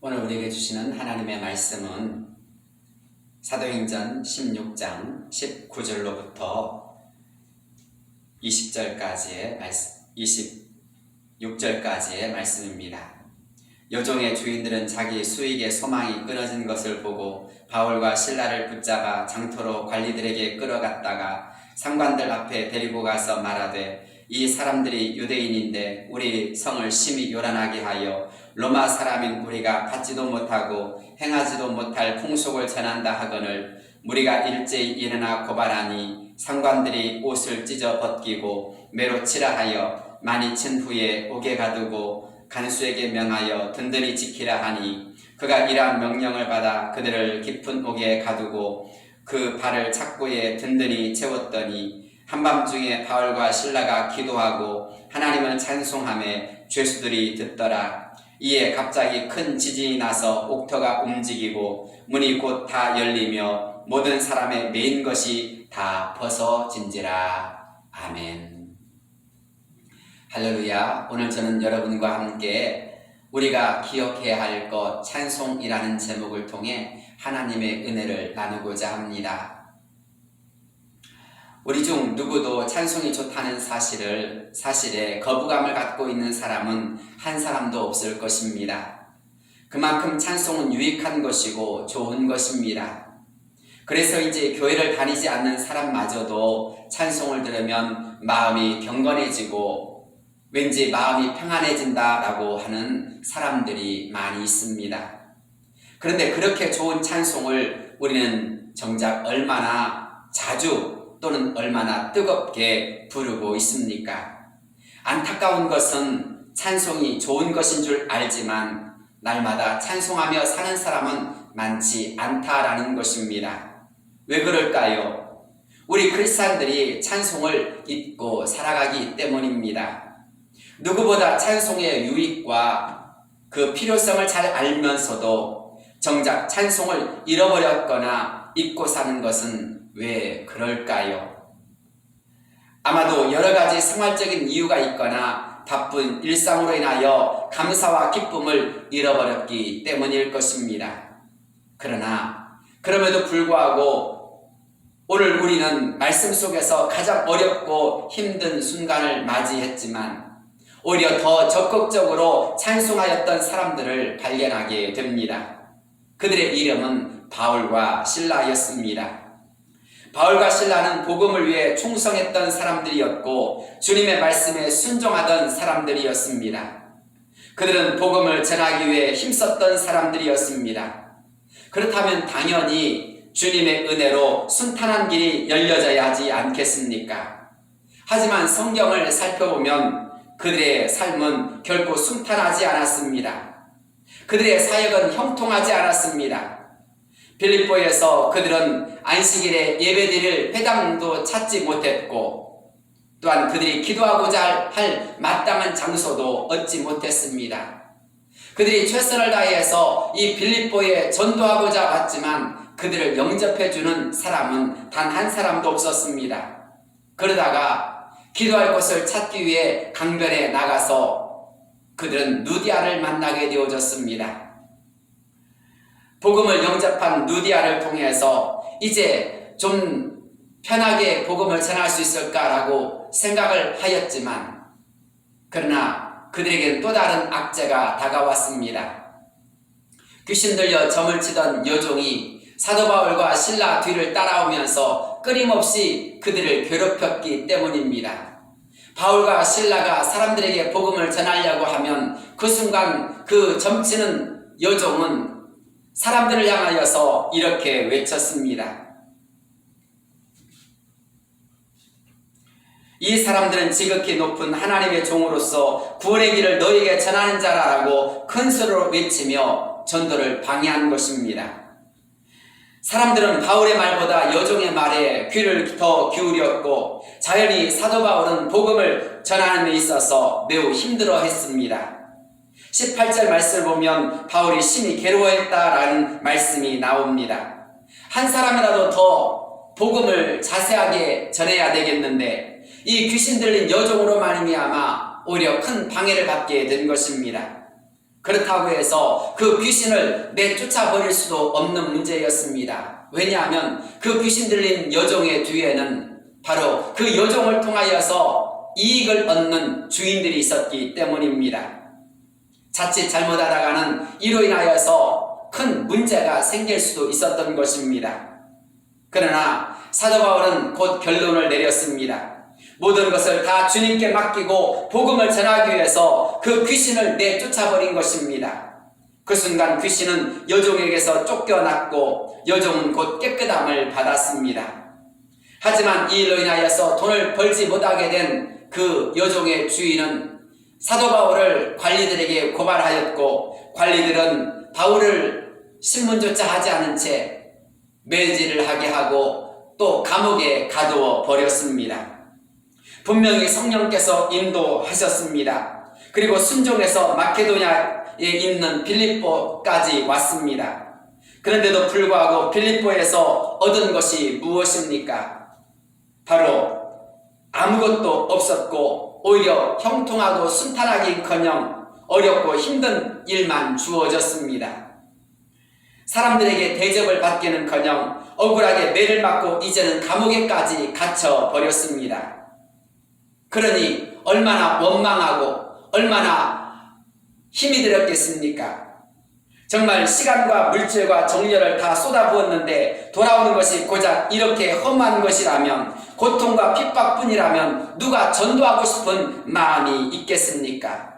오늘 우리에게 주시는 하나님의 말씀은 사도행전 16장 19절로부터 26절까지의 말씀입니다. 여종의 주인들은 자기 수익의 소망이 끊어진 것을 보고 바울과 실라를 붙잡아 장터로 관리들에게 끌어갔다가 상관들 앞에 데리고 가서 말하되, 이 사람들이 유대인인데 우리 성을 심히 요란하게 하여 로마 사람인 우리가 받지도 못하고 행하지도 못할 풍속을 전한다 하거늘 무리가 일제히 일어나 고발하니 상관들이 옷을 찢어 벗기고 매로 치라 하여 많이 친 후에 옥에 가두고 간수에게 명하여 든든히 지키라 하니 그가 이러한 명령을 받아 그들을 깊은 옥에 가두고 그 발을 착고에 든든히 채웠더니 한밤중에 바울과 실라가 기도하고 하나님을 찬송하며 죄수들이 듣더라. 이에 갑자기 큰 지진이 나서 옥터가 움직이고 문이 곧 다 열리며 모든 사람의 매인 것이 다 벗어진지라. 아멘. 할렐루야. 오늘 저는 여러분과 함께 우리가 기억해야 할 것 찬송이라는 제목을 통해 하나님의 은혜를 나누고자 합니다. 우리 중 누구도 찬송이 좋다는 사실에 거부감을 갖고 있는 사람은 한 사람도 없을 것입니다. 그만큼 찬송은 유익한 것이고 좋은 것입니다. 그래서 이제 교회를 다니지 않는 사람마저도 찬송을 들으면 마음이 경건해지고 왠지 마음이 평안해진다라고 하는 사람들이 많이 있습니다. 그런데 그렇게 좋은 찬송을 우리는 정작 얼마나 자주 또는 얼마나 뜨겁게 부르고 있습니까? 안타까운 것은 찬송이 좋은 것인 줄 알지만 날마다 찬송하며 사는 사람은 많지 않다라는 것입니다. 왜 그럴까요? 우리 크리스찬들이 찬송을 잊고 살아가기 때문입니다. 누구보다 찬송의 유익과 그 필요성을 잘 알면서도 정작 찬송을 잃어버렸거나 잊고 사는 것은 왜 그럴까요? 아마도 여러 가지 생활적인 이유가 있거나 바쁜 일상으로 인하여 감사와 기쁨을 잃어버렸기 때문일 것입니다. 그럼에도 불구하고 오늘 우리는 말씀 속에서 가장 어렵고 힘든 순간을 맞이했지만 오히려 더 적극적으로 찬송하였던 사람들을 발견하게 됩니다. 그들의 이름은 바울과 실라였습니다. 바울과 실라는 복음을 위해 충성했던 사람들이었고 주님의 말씀에 순종하던 사람들이었습니다. 그들은 복음을 전하기 위해 힘썼던 사람들이었습니다. 그렇다면 당연히 주님의 은혜로 순탄한 길이 열려져야 하지 않겠습니까? 하지만 성경을 살펴보면 그들의 삶은 결코 순탄하지 않았습니다. 그들의 사역은 형통하지 않았습니다. 빌립보에서 그들은 안식일에 예배드릴 회당도 찾지 못했고 또한 그들이 기도하고자 할 마땅한 장소도 얻지 못했습니다. 그들이 최선을 다해서 이 빌립보에 전도하고자 왔지만 그들을 영접해주는 사람은 단 한 사람도 없었습니다. 그러다가 기도할 곳을 찾기 위해 강변에 나가서 그들은 누디아를 만나게 되어졌습니다. 복음을 영접한 누디아를 통해서 이제 좀 편하게 복음을 전할 수 있을까라고 생각을 하였지만 그러나 그들에게는 또 다른 악재가 다가왔습니다. 귀신 들려 점을 치던 여종이 사도 바울과 실라 뒤를 따라오면서 끊임없이 그들을 괴롭혔기 때문입니다. 바울과 실라가 사람들에게 복음을 전하려고 하면 그 순간 그 점치는 여종은 사람들을 향하여서 이렇게 외쳤습니다. 이 사람들은 지극히 높은 하나님의 종으로서 구원의 길을 너희에게 전하는 자라라고 큰 소리로 외치며 전도를 방해한 것입니다. 사람들은 바울의 말보다 여종의 말에 귀를 더 기울였고 자연히 사도 바울은 복음을 전하는 데 있어서 매우 힘들어했습니다. 18절 말씀을 보면 바울이 심히 괴로워했다라는 말씀이 나옵니다. 한 사람이라도 더 복음을 자세하게 전해야 되겠는데 이 귀신 들린 여종으로 말미암아 오히려 큰 방해를 받게 된 것입니다. 그렇다고 해서 그 귀신을 내쫓아 버릴 수도 없는 문제였습니다. 왜냐하면 그 귀신 들린 여종의 뒤에는 바로 그 여종을 통하여서 이익을 얻는 주인들이 있었기 때문입니다. 자칫 잘못하다가는 이로 인하여서 큰 문제가 생길 수도 있었던 것입니다. 그러나 사도 바울은 곧 결론을 내렸습니다. 모든 것을 다 주님께 맡기고 복음을 전하기 위해서 그 귀신을 내쫓아버린 것입니다. 그 순간 귀신은 여종에게서 쫓겨났고 여종은 곧 깨끗함을 받았습니다. 하지만 이 일로 인하여서 돈을 벌지 못하게 된 그 여종의 주인은 사도 바울을 관리들에게 고발하였고, 관리들은 바울을 신문조차 하지 않은 채 매질을 하게 하고 또 감옥에 가두어 버렸습니다. 분명히 성령께서 인도하셨습니다. 그리고 순종해서 마케도냐에 있는 빌립보까지 왔습니다. 그런데도 불구하고 빌립보에서 얻은 것이 무엇입니까? 바로 아무것도 없었고 오히려 형통하고 순탄하기커녕 어렵고 힘든 일만 주어졌습니다. 사람들에게 대접을 받기는커녕 억울하게 매를 맞고 이제는 감옥에까지 갇혀 버렸습니다. 그러니 얼마나 원망하고 얼마나 힘이 들었겠습니까? 정말 시간과 물질과 정열을 다 쏟아부었는데 돌아오는 것이 고작 이렇게 험한 것이라면, 고통과 핍박뿐이라면 누가 전도하고 싶은 마음이 있겠습니까?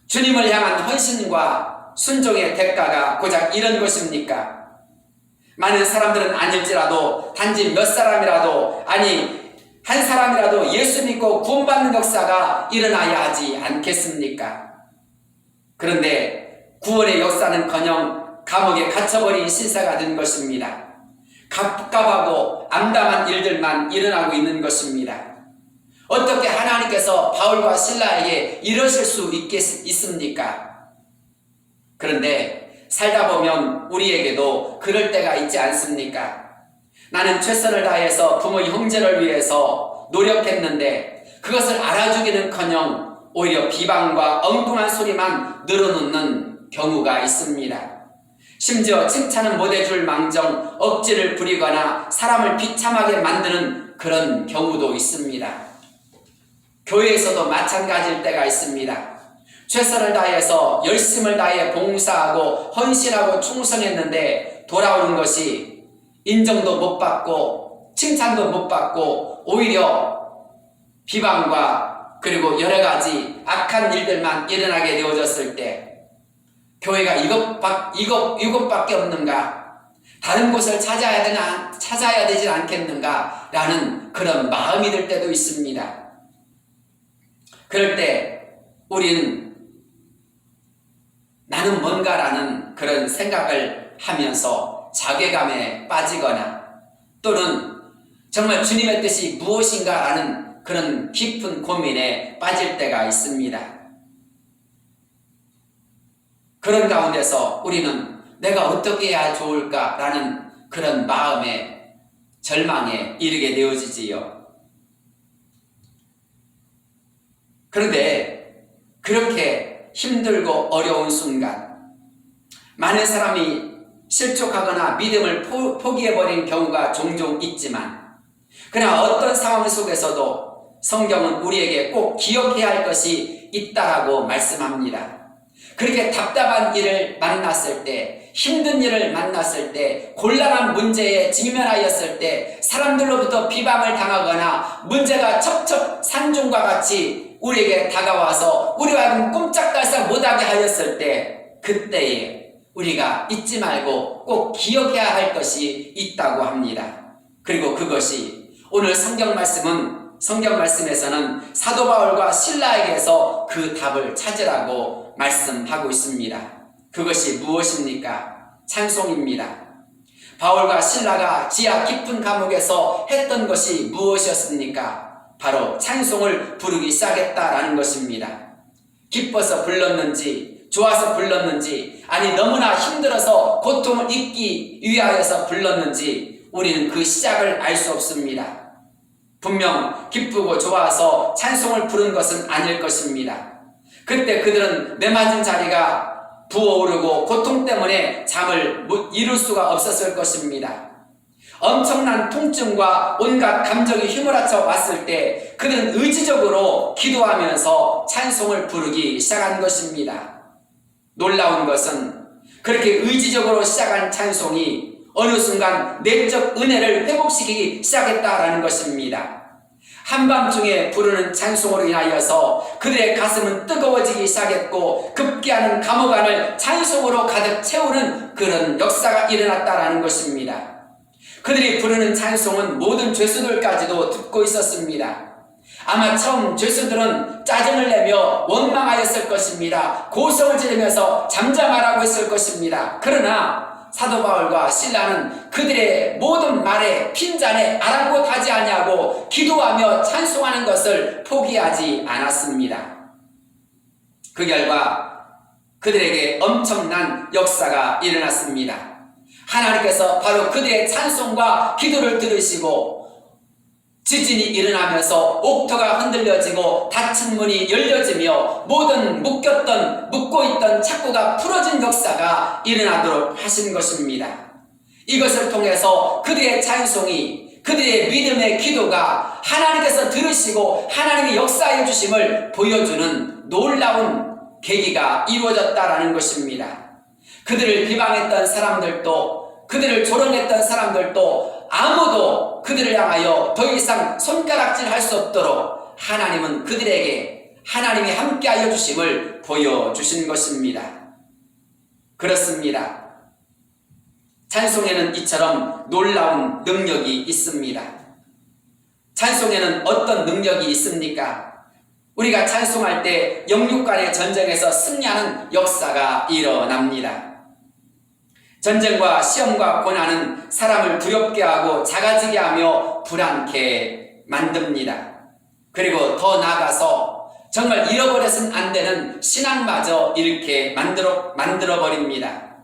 주님을 향한 헌신과 순종의 대가가 고작 이런 것입니까? 많은 사람들은 아닐지라도 단지 몇 사람이라도, 아니 한 사람이라도 예수 믿고 구원받는 역사가 일어나야 하지 않겠습니까? 그런데 구원의 역사는커녕 감옥에 갇혀버린 신사가 된 것입니다. 갑갑하고 암담한 일들만 일어나고 있는 것입니다. 어떻게 하나님께서 바울과 실라에게 이러실 수 있습니까? 그런데 살다 보면 우리에게도 그럴 때가 있지 않습니까? 나는 최선을 다해서 부모 형제를 위해서 노력했는데 그것을 알아주기는커녕 오히려 비방과 엉뚱한 소리만 늘어놓는 경우가 있습니다. 심지어 칭찬은 못해줄 망정 억지를 부리거나 사람을 비참하게 만드는 그런 경우도 있습니다. 교회에서도 마찬가지일 때가 있습니다. 최선을 다해서 열심을 다해 봉사하고 헌신하고 충성했는데 돌아오는 것이 인정도 못 받고 칭찬도 못 받고 오히려 비방과 그리고 여러 가지 악한 일들만 일어나게 되어졌을 때 교회가 이것밖에 없는가? 다른 곳을 찾아야 되지 않겠는가? 라는 그런 마음이 들 때도 있습니다. 그럴 때 우리는 나는 뭔가라는 그런 생각을 하면서 자괴감에 빠지거나 또는 정말 주님의 뜻이 무엇인가라는 그런 깊은 고민에 빠질 때가 있습니다. 그런 가운데서 우리는 내가 어떻게 해야 좋을까라는 그런 마음의 절망에 이르게 되어지지요. 그런데 그렇게 힘들고 어려운 순간 많은 사람이 실족하거나 믿음을 포기해버린 경우가 종종 있지만, 그러나 어떤 상황 속에서도 성경은 우리에게 꼭 기억해야 할 것이 있다라고 말씀합니다. 그렇게 답답한 일을 만났을 때, 힘든 일을 만났을 때, 곤란한 문제에 직면하였을 때, 사람들로부터 비방을 당하거나 문제가 첩첩 산중과 같이 우리에게 다가와서 우리와 하여금 꼼짝달싹 못하게 하였을 때, 그때에 우리가 잊지 말고 꼭 기억해야 할 것이 있다고 합니다. 그리고 그것이 오늘 성경 말씀에서는 사도 바울과 실라에게서 그 답을 찾으라고 말씀하고 있습니다. 그것이 무엇입니까? 찬송입니다. 바울과 실라가 지하 깊은 감옥에서 했던 것이 무엇이었습니까? 바로 찬송을 부르기 시작했다라는 것입니다. 기뻐서 불렀는지, 좋아서 불렀는지, 아니 너무나 힘들어서 고통을 잊기 위하여서 불렀는지 우리는 그 시작을 알 수 없습니다. 분명 기쁘고 좋아서 찬송을 부른 것은 아닐 것입니다. 그때 그들은 메맞은 자리가 부어오르고 고통 때문에 잠을 이룰 수가 없었을 것입니다. 엄청난 통증과 온갖 감정이 휘몰아쳐 왔을 때 그들은 의지적으로 기도하면서 찬송을 부르기 시작한 것입니다. 놀라운 것은 그렇게 의지적으로 시작한 찬송이 어느 순간 내적 은혜를 회복시키기 시작했다라는 것입니다. 한밤중에 부르는 찬송으로 인하여서 그들의 가슴은 뜨거워지기 시작했고 급기야는 감옥 안을 찬송으로 가득 채우는 그런 역사가 일어났다라는 것입니다. 그들이 부르는 찬송은 모든 죄수들까지도 듣고 있었습니다. 아마 처음 죄수들은 짜증을 내며 원망하였을 것입니다. 고성을 지르면서 잠잠하라고 했을 것입니다. 그러나 사도 바울과 실라는 그들의 모든 말에 핀잔에 아랑곳하지 아니하고 기도하며 찬송하는 것을 포기하지 않았습니다. 그 결과 그들에게 엄청난 역사가 일어났습니다. 하나님께서 바로 그들의 찬송과 기도를 들으시고 지진이 일어나면서 옥토가 흔들려지고 닫힌 문이 열려지며 모든 묶고 있던 착고가 풀어진 역사가 일어나도록 하신 것입니다. 이것을 통해서 그들의 찬송이, 그들의 믿음의 기도가 하나님께서 들으시고 하나님이 역사해 주심을 보여주는 놀라운 계기가 이루어졌다라는 것입니다. 그들을 비방했던 사람들도, 그들을 조롱했던 사람들도 아무도 그들을 향하여 더 이상 손가락질 할 수 없도록 하나님은 그들에게 하나님이 함께하여 주심을 보여주신 것입니다. 그렇습니다. 찬송에는 이처럼 놀라운 능력이 있습니다. 찬송에는 어떤 능력이 있습니까? 우리가 찬송할 때 영육간의 전쟁에서 승리하는 역사가 일어납니다. 전쟁과 시험과 고난은 사람을 두렵게 하고 작아지게 하며 불안케 만듭니다. 그리고 더 나아가서 정말 잃어버려서는 안 되는 신앙마저 잃게 만들어버립니다.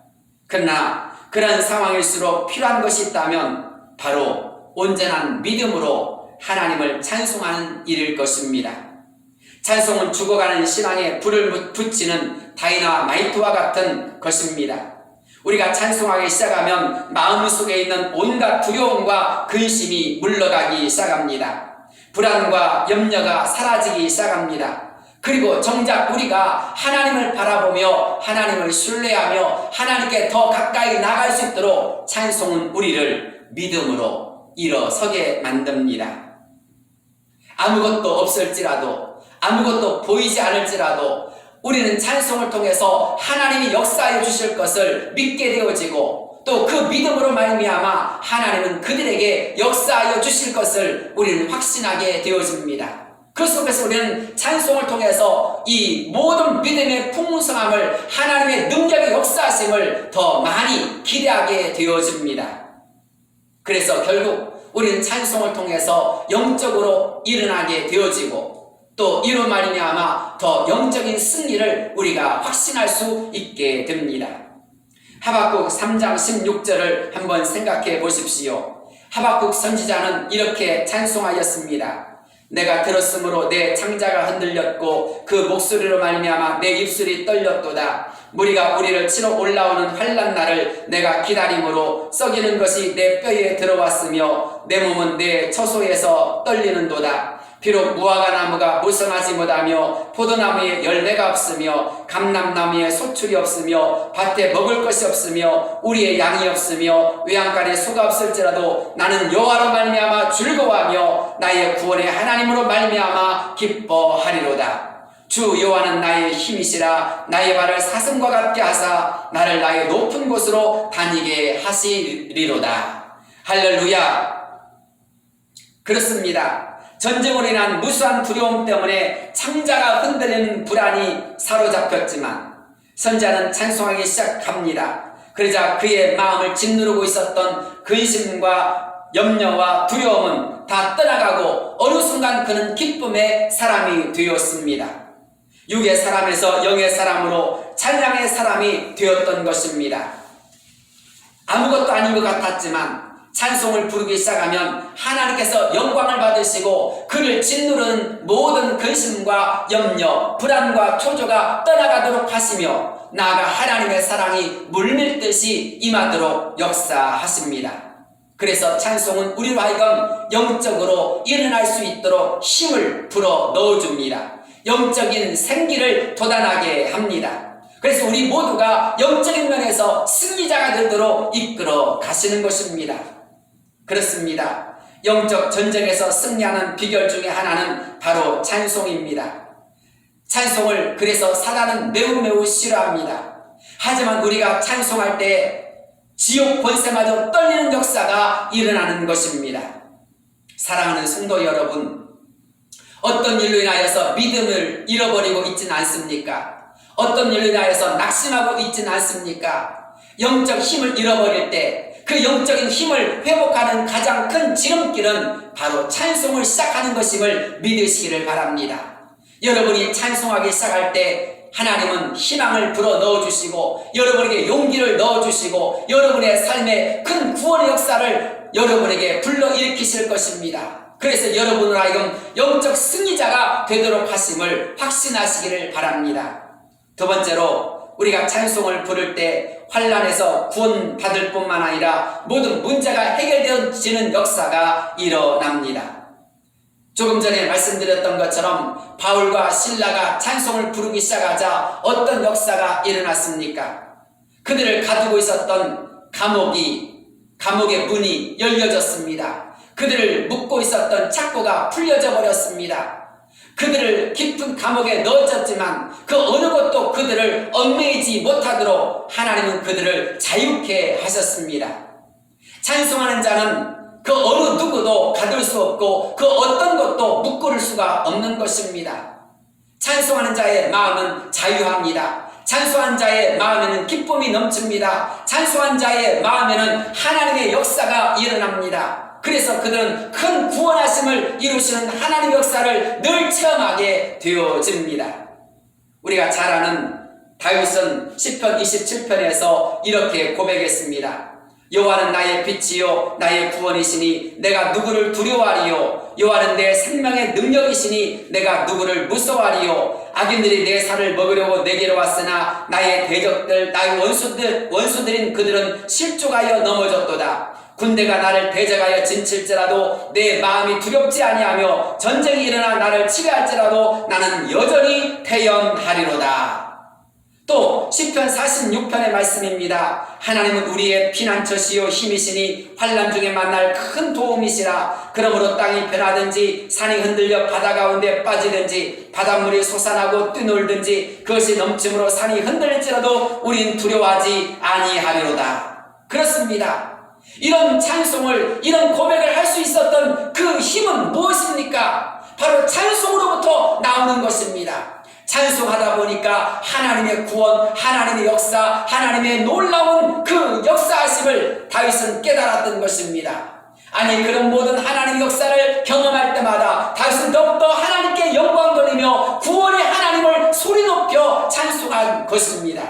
그러나 그런 상황일수록 필요한 것이 있다면 바로 온전한 믿음으로 하나님을 찬송하는 일일 것입니다. 찬송은 죽어가는 신앙에 불을 붙이는 다이나마이트와 같은 것입니다. 우리가 찬송하기 시작하면 마음속에 있는 온갖 두려움과 근심이 물러가기 시작합니다. 불안과 염려가 사라지기 시작합니다. 그리고 정작 우리가 하나님을 바라보며 하나님을 신뢰하며 하나님께 더 가까이 나갈 수 있도록 찬송은 우리를 믿음으로 일어서게 만듭니다. 아무것도 없을지라도, 아무것도 보이지 않을지라도 우리는 찬송을 통해서 하나님이 역사해 주실 것을 믿게 되어지고 또 그 믿음으로 말미암아 하나님은 그들에게 역사하여 주실 것을 우리는 확신하게 되어집니다. 그 속에서 우리는 찬송을 통해서 이 모든 믿음의 풍성함을, 하나님의 능력의 역사하심을 더 많이 기대하게 되어집니다. 그래서 결국 우리는 찬송을 통해서 영적으로 일어나게 되어지고 또 이로 말미암아 더 영적인 승리를 우리가 확신할 수 있게 됩니다. 하박국 3장 16절을 한번 생각해 보십시오. 하박국 선지자는 이렇게 찬송하였습니다. 내가 들었으므로 내 창자가 흔들렸고 그 목소리로 말미암아 내 입술이 떨렸도다. 무리가 우리를 치러 올라오는 환난 날을 내가 기다림으로 썩이는 것이 내 뼈에 들어왔으며 내 몸은 내 처소에서 떨리는도다. 비록 무화과 나무가 무성하지 못하며 포도나무에 열매가 없으며 감람나무에 소출이 없으며 밭에 먹을 것이 없으며 우리의 양이 없으며 외양간에 소가 없을지라도 나는 여호와로 말미암아 즐거워하며 나의 구원의 하나님으로 말미암아 기뻐하리로다. 주 여호와는 나의 힘이시라. 나의 발을 사슴과 같게 하사 나를 나의 높은 곳으로 다니게 하시리로다. 할렐루야. 그렇습니다. 전쟁으로 인한 무수한 두려움 때문에 창자가 흔들리는 불안이 사로잡혔지만 선지자는 찬송하기 시작합니다. 그러자 그의 마음을 짓누르고 있었던 근심과 염려와 두려움은 다 떠나가고 어느 순간 그는 기쁨의 사람이 되었습니다. 육의 사람에서 영의 사람으로 찬양의 사람이 되었던 것입니다. 아무것도 아닌 것 같았지만 찬송을 부르기 시작하면 하나님께서 영광을 받으시고 그를 짓누르는 모든 근심과 염려, 불안과 초조가 떠나가도록 하시며 나아가 하나님의 사랑이 물밀듯이 임하도록 역사하십니다. 그래서 찬송은 우리로 하여금 영적으로 일어날 수 있도록 힘을 불어 넣어줍니다. 영적인 생기를 돋아나게 합니다. 그래서 우리 모두가 영적인 면에서 승리자가 되도록 이끌어 가시는 것입니다. 그렇습니다. 영적 전쟁에서 승리하는 비결 중에 하나는 바로 찬송입니다. 찬송을 그래서 사단은 매우 싫어합니다. 하지만 우리가 찬송할 때 지옥 권세마저 떨리는 역사가 일어나는 것입니다. 사랑하는 성도 여러분, 어떤 일로 인하여서 믿음을 잃어버리고 있지는 않습니까? 어떤 일로 인하여서 낙심하고 있지는 않습니까? 영적 힘을 잃어버릴 때 그 영적인 힘을 회복하는 가장 큰 지름길은 바로 찬송을 시작하는 것임을 믿으시기를 바랍니다. 여러분이 찬송하기 시작할 때 하나님은 희망을 불어 넣어주시고 여러분에게 용기를 넣어주시고 여러분의 삶에 큰 구원의 역사를 여러분에게 불러일으키실 것입니다. 그래서 여러분을 하여금 영적 승리자가 되도록 하심을 확신하시기를 바랍니다. 두 번째로 우리가 찬송을 부를 때 환난에서 구원받을 뿐만 아니라 모든 문제가 해결되어지는 역사가 일어납니다. 조금 전에 말씀드렸던 것처럼 바울과 실라가 찬송을 부르기 시작하자 어떤 역사가 일어났습니까? 그들을 가두고 있었던 감옥의 문이 열려졌습니다. 그들을 묶고 있었던 착고가 풀려져 버렸습니다. 그들을 깊은 감옥에 넣어졌지만 그 어느 것도 그들을 얽매이지 못하도록 하나님은 그들을 자유케 하셨습니다. 찬송하는 자는 그 어느 누구도 가둘 수 없고 그 어떤 것도 묶을 수가 없는 것입니다. 찬송하는 자의 마음은 자유합니다. 찬송한 자의 마음에는 기쁨이 넘칩니다. 찬송한 자의 마음에는 하나님의 역사가 일어납니다. 그래서 그들은 큰 구원하심을 이루시는 하나님의 역사를 늘 체험하게 되어집니다. 우리가 잘 아는 다윗은 시편 27편에서 이렇게 고백했습니다. 여호와는 나의 빛이요 나의 구원이시니 내가 누구를 두려워하리요. 여호와는 내 생명의 능력이시니 내가 누구를 무서워하리요. 악인들이 내 살을 먹으려고 내게로 왔으나 나의 대적들 나의 원수들인 그들은 실족하여 넘어졌도다. 군대가 나를 대적하여 진칠지라도 내 마음이 두렵지 아니하며 전쟁이 일어나 나를 치료할지라도 나는 여전히 태연하리로다. 또 시편 46편의 말씀입니다. 하나님은 우리의 피난처시요 힘이시니 환난 중에 만날 큰 도움이시라. 그러므로 땅이 변하든지 산이 흔들려 바다 가운데 빠지든지 바닷물이 솟아나고 뛰놀든지 그것이 넘침으로 산이 흔들릴지라도 우린 두려워하지 아니하리로다. 그렇습니다. 이런 찬송을 이런 고백을 할 수 있었던 그 힘은 무엇입니까? 바로 찬송으로부터 나오는 것입니다. 찬송하다 보니까 하나님의 구원, 하나님의 역사, 하나님의 놀라운 그 역사하심을 다윗은 깨달았던 것입니다. 아니 그런 모든 하나님의 역사를 경험할 때마다 다윗은 더욱더 하나님께 영광 돌리며 구원의 하나님을 소리 높여 찬송한 것입니다.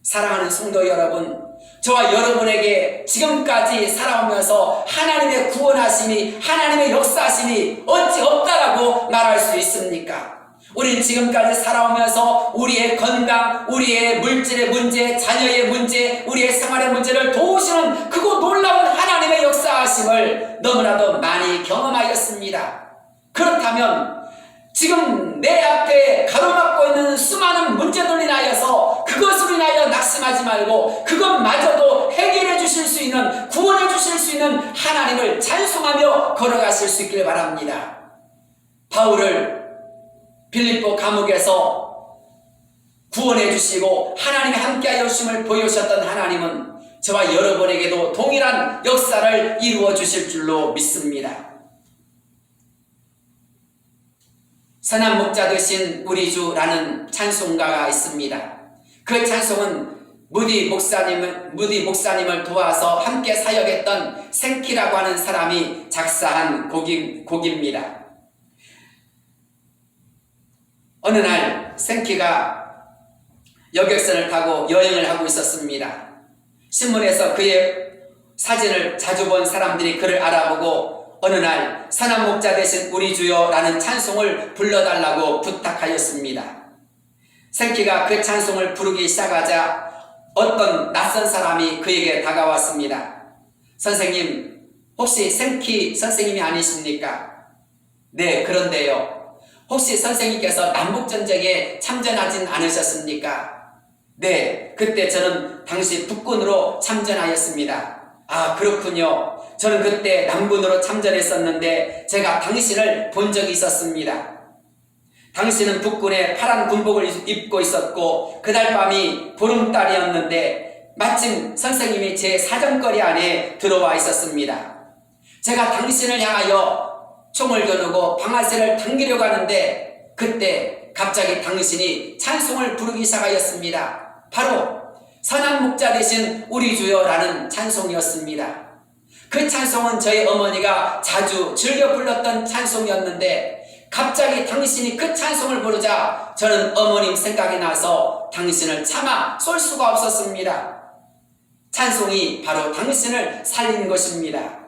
사랑하는 성도 여러분, 저와 여러분에게 지금까지 살아오면서 하나님의 구원하심이 하나님의 역사하심이 어찌 없다라고 말할 수 있습니까? 우리는 지금까지 살아오면서 우리의 건강, 우리의 물질의 문제, 자녀의 문제, 우리의 생활의 문제를 도우시는 그곳 놀라운 하나님의 역사하심을 너무나도 많이 경험하였습니다. 그렇다면 지금 내 앞에 가로막고 있는 수많은 문제들로 인하여서 그것으로 인하여 낙심하지 말고 그것마저도 해결해 주실 수 있는, 구원해 주실 수 있는 하나님을 찬송하며 걸어가실 수 있길 바랍니다. 바울을 빌립보 감옥에서 구원해 주시고 하나님이 함께하여 주심을 보여주셨던 하나님은 저와 여러분에게도 동일한 역사를 이루어 주실 줄로 믿습니다. 선한 목자 되신 우리 주라는 찬송가가 있습니다. 그 찬송은 무디 목사님을 도와서 함께 사역했던 생키라고 하는 사람이 작사한 곡입니다. 어느 날 생키가 여객선을 타고 여행을 하고 있었습니다. 신문에서 그의 사진을 자주 본 사람들이 그를 알아보고 어느 날 선한 목자 되신 우리 주여라는 찬송을 불러달라고 부탁하였습니다. 생키가 그 찬송을 부르기 시작하자 어떤 낯선 사람이 그에게 다가왔습니다. 선생님, 혹시 생키 선생님이 아니십니까? 네, 그런데요. 혹시 선생님께서 남북전쟁에 참전하진 않으셨습니까? 네, 그때 저는 당시 북군으로 참전하였습니다. 아, 그렇군요. 저는 그때 남군으로 참전했었는데 제가 당신을 본 적이 있었습니다. 당신은 북군의 파란 군복을 입고 있었고 그날 밤이 보름달이었는데 마침 선생님이 제 사정거리 안에 들어와 있었습니다. 제가 당신을 향하여 총을 겨누고 방아쇠를 당기려고 하는데 그때 갑자기 당신이 찬송을 부르기 시작하였습니다. 바로 선한 목자 되신 우리 주여라는 찬송이었습니다. 그 찬송은 저희 어머니가 자주 즐겨 불렀던 찬송이었는데 갑자기 당신이 그 찬송을 부르자 저는 어머님 생각이 나서 당신을 차마 쏠 수가 없었습니다. 찬송이 바로 당신을 살린 것입니다.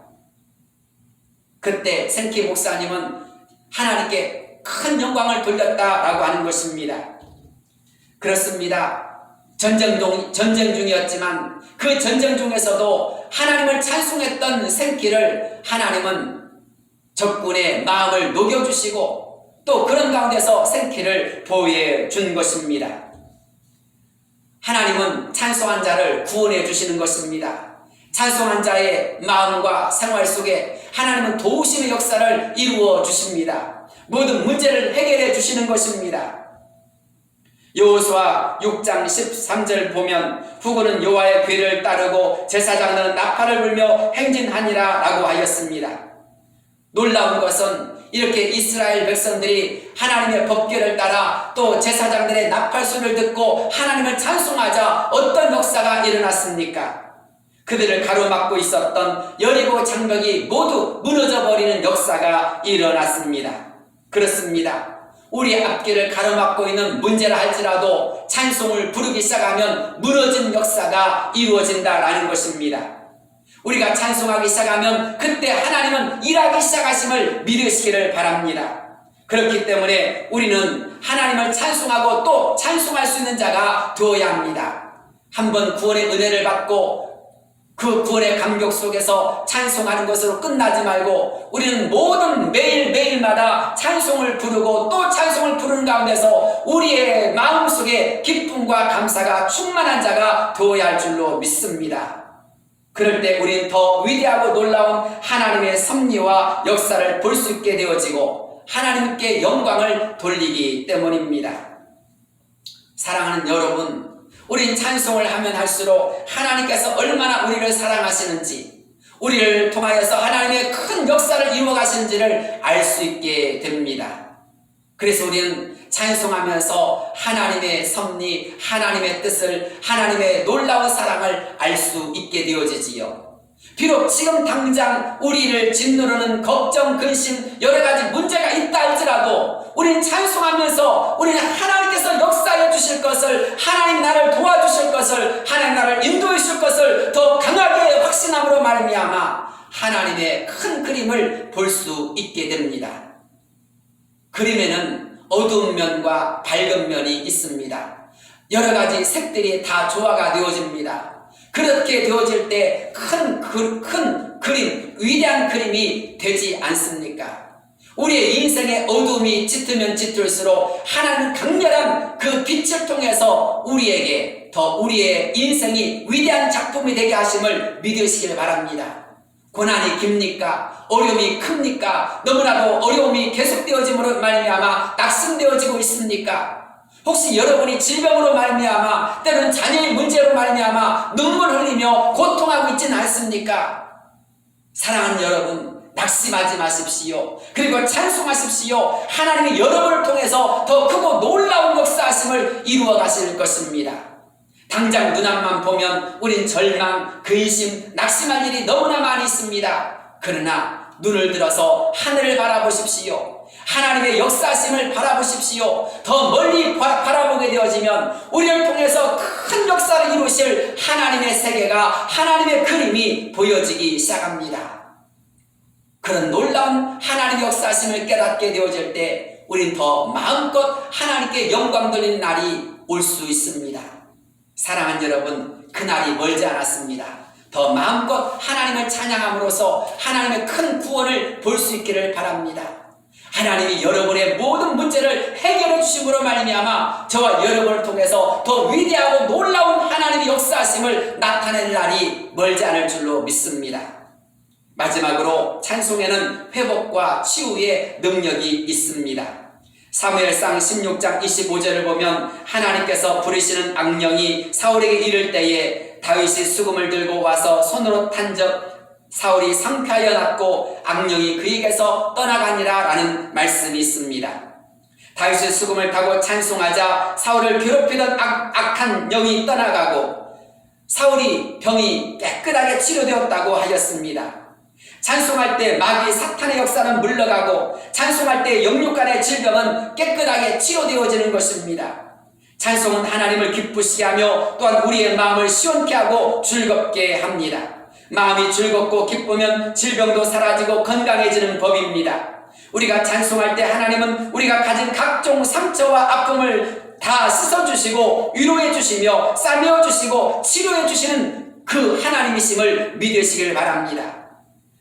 그때 생키 목사님은 하나님께 큰 영광을 돌렸다라고 하는 것입니다. 그렇습니다. 전쟁 중이었지만 그 전쟁 중에서도 하나님을 찬송했던 생키를 하나님은 적군의 마음을 녹여주시고 또 그런 가운데서 생키를 보호해 준 것입니다. 하나님은 찬송한 자를 구원해 주시는 것입니다. 찬송한 자의 마음과 생활 속에 하나님은 도우심의 역사를 이루어 주십니다. 모든 문제를 해결해 주시는 것입니다. 여호수아 6장 13절 보면 후군은 여호와의 괴를 따르고 제사장들은 나팔을 불며 행진하니라 라고 하였습니다. 놀라운 것은 이렇게 이스라엘 백성들이 하나님의 법궤를 따라 또 제사장들의 나팔 소리를 듣고 하나님을 찬송하자 어떤 역사가 일어났습니까? 그들을 가로막고 있었던 여리고 장벽이 모두 무너져 버리는 역사가 일어났습니다. 그렇습니다. 우리 앞길을 가로막고 있는 문제라 할지라도 찬송을 부르기 시작하면 무너진 역사가 이루어진다라는 것입니다. 우리가 찬송하기 시작하면 그때 하나님은 일하기 시작하심을 믿으시기를 바랍니다. 그렇기 때문에 우리는 하나님을 찬송하고 또 찬송할 수 있는 자가 되어야 합니다. 한번 구원의 은혜를 받고 그 구원의 감격 속에서 찬송하는 것으로 끝나지 말고 우리는 모든 매일매일마다 찬송을 부르고 또 찬송을 부르는 가운데서 우리의 마음속에 기쁨과 감사가 충만한 자가 되어야 할 줄로 믿습니다. 그럴 때 우리는 더 위대하고 놀라운 하나님의 섭리와 역사를 볼 수 있게 되어지고 하나님께 영광을 돌리기 때문입니다. 사랑하는 여러분, 우린 찬송을 하면 할수록 하나님께서 얼마나 우리를 사랑하시는지, 우리를 통하여서 하나님의 큰 역사를 이루어 가시는지를 알 수 있게 됩니다. 그래서 우리는 찬송하면서 하나님의 섭리, 하나님의 뜻을, 하나님의 놀라운 사랑을 알 수 있게 되어지지요. 비록 지금 당장 우리를 짓누르는 걱정, 근심, 여러 가지 문제가 있다 할지라도 우리는 찬송하면서 우리는 하나님께서 역사해 주실 것을, 하나님 나를 도와주실 것을, 하나님 나를 인도해 주실 것을 더 강하게 확신함으로 말미암아 하나님의 큰 그림을 볼 수 있게 됩니다. 그림에는 어두운 면과 밝은 면이 있습니다. 여러 가지 색들이 다 조화가 되어집니다. 그렇게 되어질 때 큰 그림, 위대한 그림이 되지 않습니까? 우리의 인생의 어둠이 짙으면 짙을수록 하나님은 강렬한 그 빛을 통해서 우리에게 더 우리의 인생이 위대한 작품이 되게 하심을 믿으시길 바랍니다. 고난이 깁니까? 어려움이 큽니까? 너무나도 어려움이 계속되어짐으로 말미암아 낙심되어지고 있습니까? 혹시 여러분이 질병으로 말미암아 때로는 자녀의 문제로 말미암아 눈물 흘리며 고통하고 있지는 않습니까? 사랑하는 여러분, 낙심하지 마십시오. 그리고 찬송하십시오. 하나님이 여러분을 통해서 더 크고 놀라운 역사하심을 이루어 가실 것입니다. 당장 눈앞만 보면 우린 절망, 근심, 낙심할 일이 너무나 많이 있습니다. 그러나 눈을 들어서 하늘을 바라보십시오. 하나님의 역사심을 바라보십시오. 더 멀리 바라보게 되어지면 우리를 통해서 큰 역사를 이루실 이루실 하나님의 세계가, 하나님의 그림이 보여지기 시작합니다. 그런 놀라운 하나님의 역사심을 깨닫게 되어질 때 우린 더 마음껏 하나님께 영광 돌리는 날이 올 수 있습니다. 사랑하는 여러분, 그날이 멀지 않았습니다. 더 마음껏 하나님을 찬양함으로써 하나님의 큰 구원을 볼 수 있기를 바랍니다. 하나님이 여러분의 모든 문제를 해결해 주심으로 말미암아 저와 여러분을 통해서 더 위대하고 놀라운 하나님의 역사하심을 나타낼 날이 멀지 않을 줄로 믿습니다. 마지막으로 찬송에는 회복과 치유의 능력이 있습니다. 사무엘상 16장 25절을 보면 하나님께서 부르시는 악령이 사울에게 이를 때에 다윗이 수금을 들고 와서 손으로 탄적 사울이 상쾌하여 낫고 악령이 그에게서 떠나가니라 라는 말씀이 있습니다. 다윗이 수금을 타고 찬송하자 사울을 괴롭히던 악한 영이 떠나가고 사울이 병이 깨끗하게 치료되었다고 하였습니다. 찬송할 때 마귀 사탄의 역사는 물러가고 찬송할 때 영육간의 질병은 깨끗하게 치료되어지는 것입니다. 찬송은 하나님을 기쁘시게 하며 또한 우리의 마음을 시원케 하고 즐겁게 합니다. 마음이 즐겁고 기쁘면 질병도 사라지고 건강해지는 법입니다. 우리가 찬송할 때 하나님은 우리가 가진 각종 상처와 아픔을 다 씻어주시고 위로해주시며 싸매어주시고 치료해주시는 그 하나님이심을 믿으시길 바랍니다.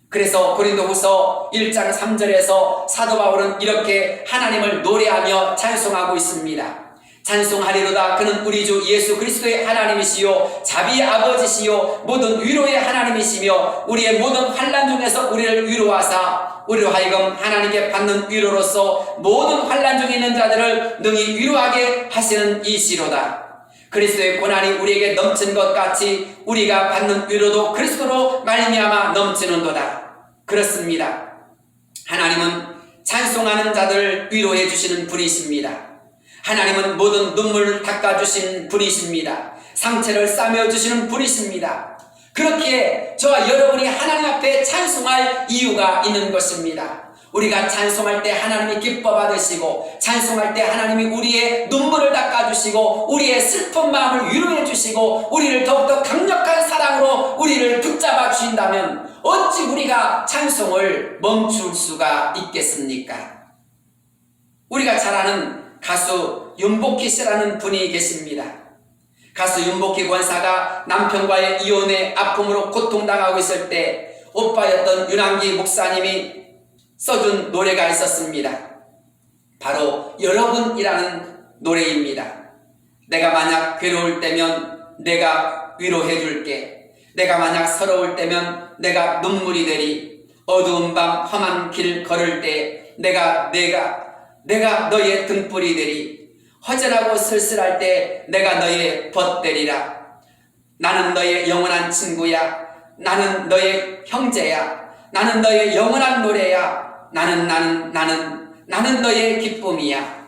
그래서 고린도후서 1장 3절에서 사도 바울은 이렇게 하나님을 노래하며 찬송하고 있습니다. 찬송하리로다. 그는 우리 주 예수 그리스도의 하나님이시요 자비의 아버지시요 모든 위로의 하나님이시며 우리의 모든 환난 중에서 우리를 위로하사 우리로 하여금 하나님께 받는 위로로서 모든 환난 중에 있는 자들을 능히 위로하게 하시는 이시로다. 그리스도의 고난이 우리에게 넘친 것 같이 우리가 받는 위로도 그리스도로 말미암아 넘치는도다. 그렇습니다. 하나님은 찬송하는 자들을 위로해 주시는 분이십니다. 하나님은 모든 눈물을 닦아주신 분이십니다. 상처를 싸매어주시는 분이십니다. 그렇기에 저와 여러분이 하나님 앞에 찬송할 이유가 있는 것입니다. 우리가 찬송할 때 하나님이 기뻐 받으시고 찬송할 때 하나님이 우리의 눈물을 닦아주시고 우리의 슬픈 마음을 위로해 주시고 우리를 더욱더 강력한 사랑으로 우리를 붙잡아 주신다면 어찌 우리가 찬송을 멈출 수가 있겠습니까? 우리가 잘 아는 가수 윤복희 씨라는 분이 계십니다. 가수 윤복희 권사가 남편과의 이혼의 아픔으로 고통당하고 있을 때 오빠였던 윤한기 목사님이 써준 노래가 있었습니다. 바로 여러분이라는 노래입니다. 내가 만약 괴로울 때면 내가 위로해 줄게. 내가 만약 서러울 때면 내가 눈물이 되리. 어두운 밤 험한 길 걸을 때 내가 너의 등불이 되리. 허전하고 쓸쓸할 때 내가 너의 벗되리라. 나는 너의 영원한 친구야. 나는 너의 형제야. 나는 너의 영원한 노래야. 나는 너의 기쁨이야.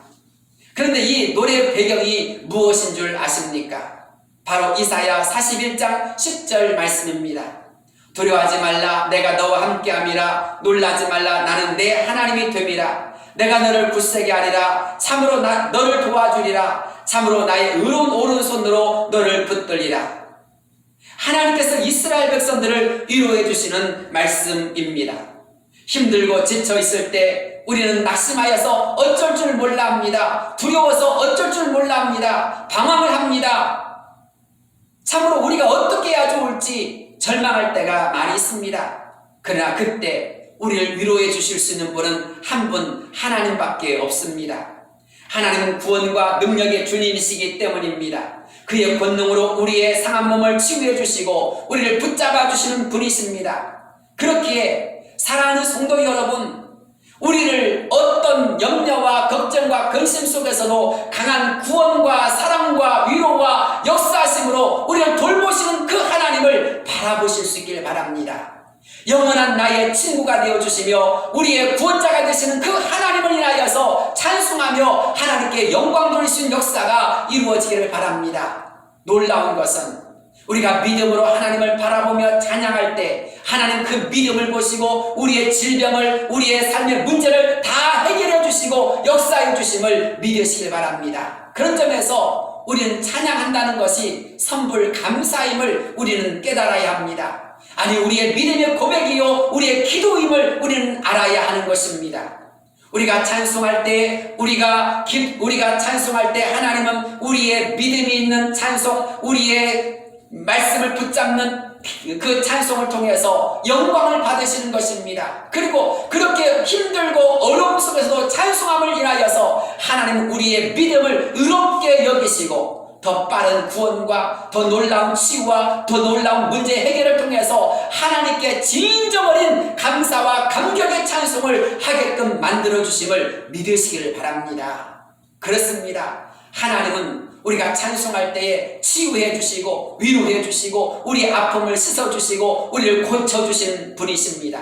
그런데 이 노래의 배경이 무엇인 줄 아십니까? 바로 이사야 41장 10절 말씀입니다. 두려워하지 말라. 내가 너와 함께함이라. 놀라지 말라. 나는 내 하나님이 됨이라. 내가 너를 굳세게 하리라. 참으로 너를 도와주리라. 참으로 나의 의로운 오른손으로 너를 붙들리라. 하나님께서 이스라엘 백성들을 위로해 주시는 말씀입니다. 힘들고 지쳐 있을 때 우리는 낙심하여서 어쩔 줄 몰라 합니다. 두려워서 어쩔 줄 몰라 합니다. 방황을 합니다. 참으로 우리가 어떻게 해야 좋을지 절망할 때가 많이 있습니다. 그러나 그때 우리를 위로해 주실 수 있는 분은 한 분 하나님밖에 없습니다. 하나님은 구원과 능력의 주님이시기 때문입니다. 그의 권능으로 우리의 상한 몸을 치유해 주시고 우리를 붙잡아 주시는 분이십니다. 그렇기에 사랑하는 성도 여러분, 우리를 어떤 염려와 걱정과 근심 속에서도 강한 구원과 사랑과 위로와 역사심으로 우리를 돌보시는 그 하나님을 바라보실 수 있길 바랍니다. 영원한 나의 친구가 되어주시며 우리의 구원자가 되시는 그 하나님을 인하여서 찬송하며 하나님께 영광 돌릴 수 있는 역사가 이루어지기를 바랍니다. 놀라운 것은 우리가 믿음으로 하나님을 바라보며 찬양할 때 하나님 그 믿음을 보시고 우리의 질병을 우리의 삶의 문제를 다 해결해 주시고 역사해 주심을 믿으시길 바랍니다. 그런 점에서 통해서 우리는 찬양한다는 것이 선불 감사임을 우리는 깨달아야 합니다. 아니, 우리의 믿음의 고백이요 우리의 기도임을 우리는 알아야 하는 것입니다. 우리가 찬송할 때 우리가 찬송할 때 하나님은 우리의 믿음이 있는 찬송, 우리의 말씀을 붙잡는 그 찬송을 통해서 영광을 받으시는 것입니다. 그리고 그렇게 힘들고 어려움 속에서도 찬송함을 인하여서 하나님은 우리의 믿음을 의롭게 여기시고 더 빠른 구원과 더 놀라운 치유와 더 놀라운 문제 해결을 통해서 하나님께 진정 어린 감사와 감격의 찬송을 하게끔 만들어주심을 믿으시기를 바랍니다. 그렇습니다. 하나님은 우리가 찬송할 때에 치유해 주시고 위로해 주시고 우리 아픔을 씻어 주시고 우리를 고쳐 주시는 분이십니다.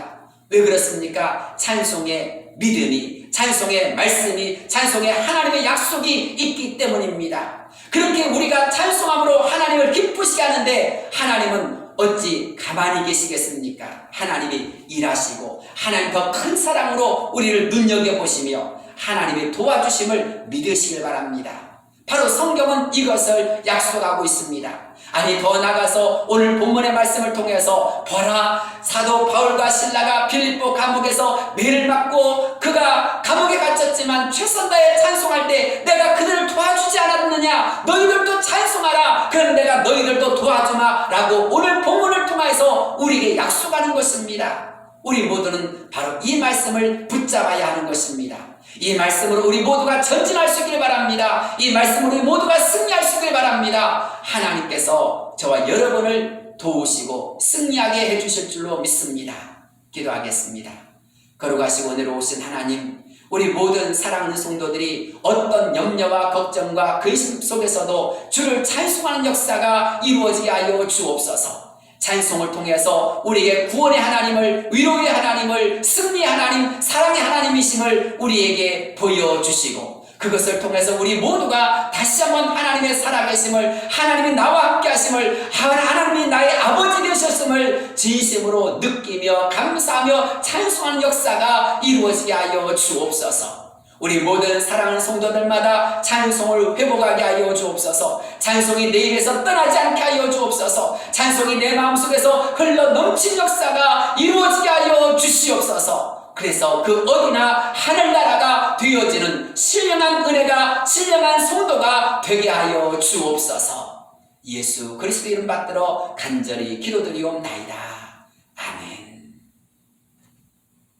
왜 그렇습니까? 찬송의 믿음이, 찬송의 말씀이, 찬송의 하나님의 약속이 있기 때문입니다. 그렇게 우리가 찬송함으로 하나님을 기쁘시게 하는데 하나님은 어찌 가만히 계시겠습니까? 하나님이 일하시고 하나님 더 큰 사랑으로 우리를 눈여겨보시며 하나님의 도와주심을 믿으시길 바랍니다. 바로 성경은 이것을 약속하고 있습니다. 아니, 더 나가서 오늘 본문의 말씀을 통해서 보라, 사도 바울과 실라가 빌립보 감옥에서 매를 맞고 그가 감옥에 갇혔지만 최선 다해 찬송할 때 내가 그들을 도와주지 않았느냐, 너희들도 찬송하라, 그럼 내가 너희들도 도와주마 라고 오늘 본문을 통해서 우리에게 약속하는 것입니다. 우리 모두는 바로 이 말씀을 붙잡아야 하는 것입니다. 이 말씀으로 우리 모두가 전진할 수 있기를 바랍니다. 이 말씀으로 우리 모두가 승리할 수 있기를 바랍니다. 하나님께서 저와 여러분을 도우시고 승리하게 해주실 줄로 믿습니다. 기도하겠습니다. 거룩하시고 은혜로우신 하나님, 우리 모든 사랑하는 성도들이 어떤 염려와 걱정과 근심 속에서도 주를 찬송하는 역사가 이루어지게 하여 주옵소서. 찬송을 통해서 우리에게 구원의 하나님을, 위로의 하나님을, 승리의 하나님, 사랑의 하나님이심을 우리에게 보여주시고 그것을 통해서 우리 모두가 다시 한번 하나님의 살아계심을, 하나님이 나와 함께 하심을, 하나님이 나의 아버지 되셨음을 진심으로 느끼며 감사하며 찬송하는 역사가 이루어지게 하여 주옵소서. 우리 모든 사랑하는 성도들마다 찬송을 회복하게 하여 주옵소서. 찬송이 내 입에서 떠나지 않게 하여 주옵소서. 찬송이 내 마음속에서 흘러 넘친 역사가 이루어지게 하여 주시옵소서. 그래서 그 어디나 하늘나라가 되어지는 신령한 은혜가, 신령한 성도가 되게 하여 주옵소서. 예수 그리스도 이름 받들어 간절히 기도드리옵나이다. 아멘.